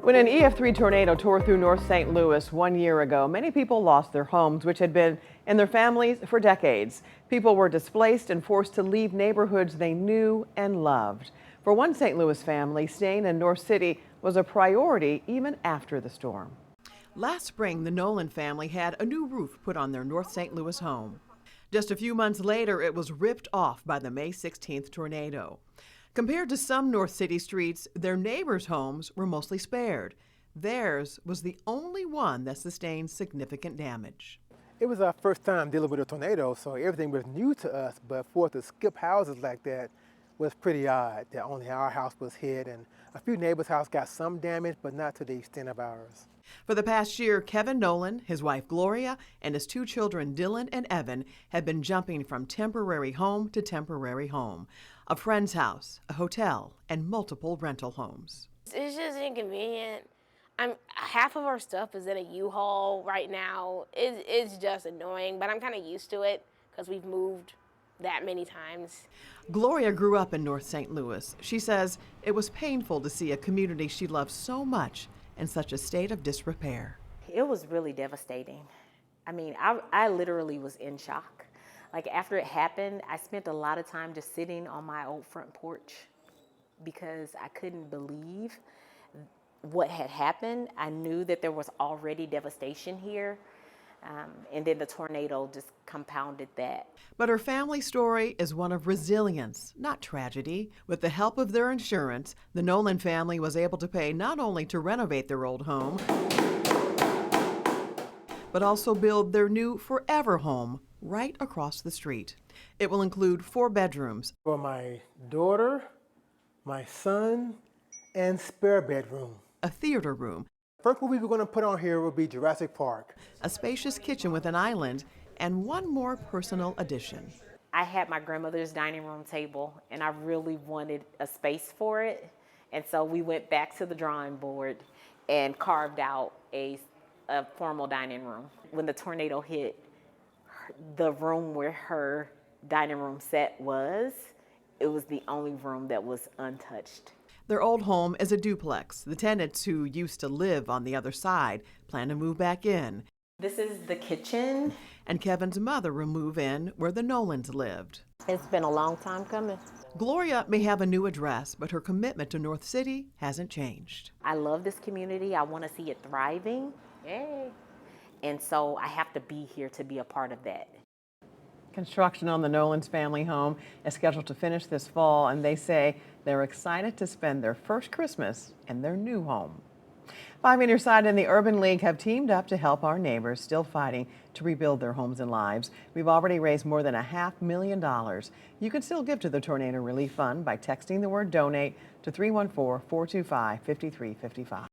When an EF3 tornado tore through North St. Louis 1 year ago, many people lost their homes, which had been in their families for decades. People were displaced and forced to leave neighborhoods they knew and loved. For one St. Louis family, staying in North City was a priority even after the storm. Last spring, the Nolan family had a new roof put on their North St. Louis home. Just a few months later, it was ripped off by the May 16th tornado. Compared to some North City streets, their neighbors' homes were mostly spared. Theirs was the only one that sustained significant damage. It was our first time dealing with a tornado, so everything was new to us, but for it to skip houses like that was pretty odd, that only our house was hit, and a few neighbors' houses got some damage, but not to the extent of ours. For the past year, Kevin Nolan, his wife Gloria, and his two children Dylan and Evan have been jumping from temporary home to temporary home, a friend's house, a hotel, and multiple rental homes. It's just inconvenient. Half of our stuff is in a U-Haul right now. It's just annoying, but I'm kind of used to it because we've moved that many times. Gloria grew up in North St. Louis. She says it was painful to see a community she loved so much in such a state of disrepair. It was really devastating. I mean, I literally was in shock. Like after it happened, I spent a lot of time just sitting on my old front porch because I couldn't believe what had happened. I knew that there was already devastation here, and then the tornado just compounded that. But her family story is one of resilience, not tragedy. With the help of their insurance, the Nolan family was able to pay not only to renovate their old home, but also build their new forever home right across the street. It will include 4 bedrooms. For my daughter, my son, and spare bedroom. A theater room. First movie we're going to put on here will be Jurassic Park. A spacious kitchen with an island, and one more personal addition. I had my grandmother's dining room table, and I really wanted a space for it. And so we went back to the drawing board and carved out a formal dining room. When the tornado hit, the room where her dining room set was, it was the only room that was untouched. Their old home is a duplex. The tenants who used to live on the other side plan to move back in. This is the kitchen. And Kevin's mother will move in where the Nolans lived. It's been a long time coming. Gloria may have a new address, but her commitment to North City hasn't changed. I love this community. I want to see it thriving. Yay. And so I have to be here to be a part of that. Construction on the Nolan's family home is scheduled to finish this fall, and they say they're excited to spend their first Christmas in their new home. 5 on Your Side and the Urban League have teamed up to help our neighbors still fighting to rebuild their homes and lives. We've already raised more than $500,000. You can still give to the Tornado Relief Fund by texting the word donate to 314-425-5355.